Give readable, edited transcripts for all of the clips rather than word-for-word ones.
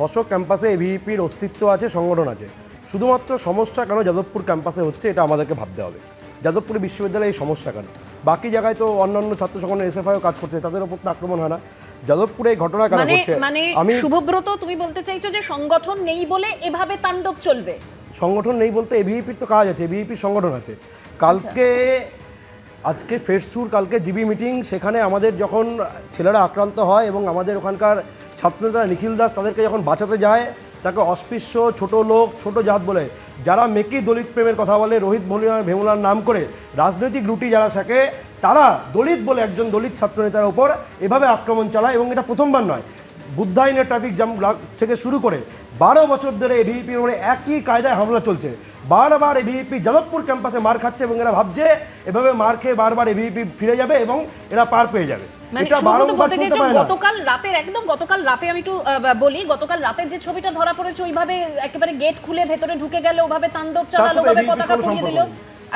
অশোক ক্যাম্পাসে এভিপির অস্তিত্ব আছে, সংগঠন আছে। শুধুমাত্র সমস্যা কেন যাদবপুর ক্যাম্পাসে হচ্ছে এটা আমাদেরকে ভাবতে হবে। যাদবপুর বিশ্ববিদ্যালয়ে এই সমস্যা কেন? বাকি জায়গায় তো অন্যান্য ছাত্র সংগঠন এসএফআইও কাজ করছে, তাদের উপর তো আক্রমণ হয় না। যাদবপুরে এই ঘটনা কেন ঘটছে? আমি শুভব্রত, তুমি বলতে চাইছো যে সংগঠন নেই বলে এভাবে তাণ্ডব চলবে? সংগঠন নেই বলতে এভিপির তো কাজ আছে, এভিপির সংগঠন আছে। কালকে আজকে ফেরসুর, কালকে জিবি মিটিং, সেখানে আমাদের যখন ছেলেরা আক্রান্ত হয় এবং আমাদের ওখানকার ছাত্রনেতা নিখিল দাস তাদেরকে যখন বাঁচাতে যায়, তাকে অস্পৃশ্য, ছোট লোক, ছোট জাত বলে, যারা মেকি দলিত প্রেমের কথা বলে, রোহিত ভেমুলার নাম করে রাজনৈতিক রুটি যারা শেখে, তারা দলিত বলে একজন দলিত ছাত্রনেতার ওপর এভাবে আক্রমণ চালায়। এবং এটা প্রথমবার নয়, বুদ্ধাইনের ট্রাফিক জ্যাম থেকে শুরু করে 12 বছর ধরে এভিপির উপরে একই কায়দায় হামলা চলছে। বারবার এভিপি যাদবপুর ক্যাম্পাসে মার খাচ্ছে এবং এরা ভাবছে এভাবে মার খেয়ে বারবার এভিপি ফিরে যাবে এবং এরা পার পেয়ে যাবে। গতকাল রাতে আমি একটু বলি, গতকাল রাতের যে ছবিটা ধরা পড়েছে, ওইভাবে একেবারে গেট খুলে ভেতরে ঢুকে গেল, ওভাবে তাণ্ডব চালালো, ওভাবে পতাকা পুড়িয়ে দিল।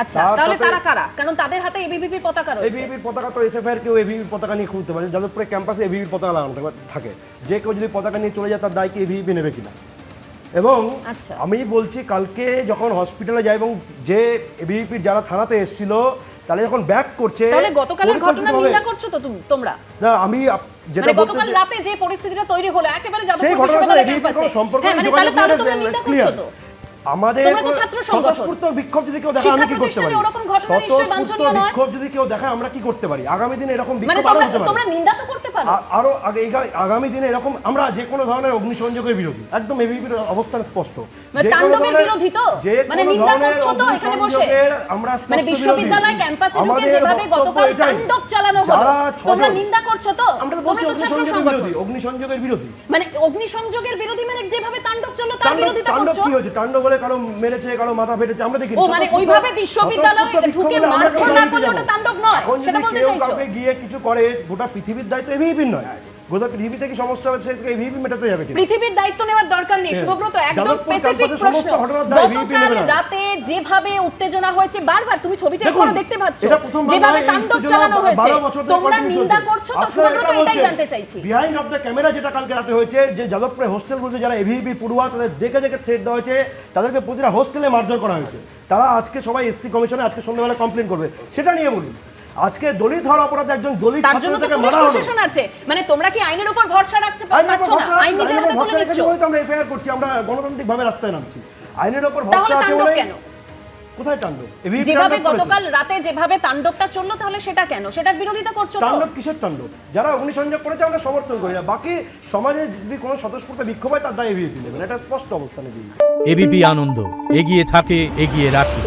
আচ্ছা, তাহলে তারা কারা? কারণ তাদের হাতে এবিভিপির পতাকা রয়েছে। এবিভিপির পতাকা তো এসএফআই এর কেউ এবিভিপির পতাকা নিয়ে খুলতে পারে। যাদবপুরে ক্যাম্পাসে এবিভিপির পতাকা লাগানো থাকে, যে কেউ যদি পতাকা নিয়ে চলে যায় তার দায় কি এবিভিপি নেবে কিনা। এবং আমি বলছি, কালকে যখন হসপিটালে যায় এবং যে এবিভিপির যারা থানাতে এসেছিল তাহলে যখন ব্যাক করছে, তাহলে গতকালের ঘটনা নিন্দা করছো তো তোমরা? না, আমি যেটা বলতে গতকাল রাতে যে পরিস্থিতিটা তৈরি হলো একেবারে যাদবপুর সেই ঘটনার ক্যাম্পাসে সম্পর্ক ক্লিয়ার। আমাদের স্বতঃস্ফূর্ত বিক্ষোভ যদি কেউ দেখায় আমি কি করতে পারি? স্বতঃস্ফূর্ত বিক্ষোভ যদি কেউ দেখায় আমরা কি করতে পারি? আগামী দিনে এরকম বিক্ষোভ আরো হতে পারে। তোমরা নিন্দা তো করতে পারো। আরো আগামী দিনে এরকম আমরা যে কোনো ধরনের অগ্নিসংযোগের বিরোধী, একদম এবিপির অবস্থান স্পষ্ট। তাণ্ডবের বিরোধী তো, মানে নিন্দা করছো তো এখানে বসে? আমরা মানে বিশ্ববিদ্যালয় ক্যাম্পাসে ঢুকে যেভাবে গতকাল তাণ্ডব চালানো হলো, তোমরা নিন্দা করছো তো? আমরা তো বলছি অগ্নিসংযোগের বিরোধী, অগ্নিসংযোগের বিরোধী। মানে অগ্নিসংযোগের বিরোধী মানে যেভাবে তাণ্ডব চললো তার বিরোধিতা করছো? তাণ্ডব কি হয়েছে? তাণ্ডব বলে কারো মেরেছে, কারো মাথা ফেটেছে, আমরা দেখি। ও মানে ওইভাবে বিশ্ববিদ্যালয়ে ঢুকে মারধর না করলে ওটা তাণ্ডব নয়, সেটা বলতে চাইছো? কাউকে গিয়ে কিছু করে, গোটা পৃথিবীর দায়িত্ব এবিভিপির নয়। গোটা পৃথিবী থেকে সমস্যা হবে, সেই থেকে এবিভিপি মেটাতে যাবে কি? পৃথিবীর দায়িত্ব নেওয়ার দরকার নেই শুভব্রত, একদম স্পেসিফিক প্রশ্ন। গতকাল রাতে যেভাবে উত্তেজনা হয়েছে, বারবার তুমি ছবিটা এখন দেখতে পাচ্ছ, যেভাবে তাণ্ডব চালানো হয়েছে, তোমরা নিন্দা করছো তো শুভব্রত? এটাই জানতে চাইছি। বিহাইন্ড অফ দ্য ক্যামেরা যেটা কালকে রাতে হয়েছে, যে যাদবপুরে হোস্টেলগুলোতে যারা এভিপি পড়ুয়া তাদের দেখে দেখে থ্রেট দেওয়া হয়েছে, তাদেরকে প্রতিটা হোস্টেলে মারধর করা হয়েছে। তারা আজকে সবাই এসসি কমিশনে আজকে সন্ধ্যাবেলা কমপ্লেন করবে, সেটা নিয়ে বলুন। আজকে দলিত হওয়ার অপরাধে একজন দলিত ছাত্রকে মারা হলো। প্রশাসন আছে, মানে তোমরা কি আইনের উপর ভরসা রাখতে পারছো না? আইন নিজের হাতে তুলে নিচ্ছ। আমরা এফআইআর করছি, আমরা গণতান্ত্রিক ভাবে রাস্তায় নামছি, আইনের উপর ভরসা আছে বলে। কোথায় তাণ্ডব? যেভাবে গতকাল রাতে যেভাবে তাণ্ডবটা চললো, তাহলে সেটা কেন? সেটার বিরোধিতা করছো তো? তাণ্ডব কিসের তাণ্ডব? যারা অগ্নিসংযোগ করেছে আমরা সমর্থন করি না। বাকি সমাজে যদি কোনো স্বতঃস্ফূর্ত বিক্ষোভ হয় তার দায় এবিপি নেবেন, এটা স্পষ্ট অবস্থানে। এবিপি আনন্দ, এগিয়ে থাকে, এগিয়ে রাখে।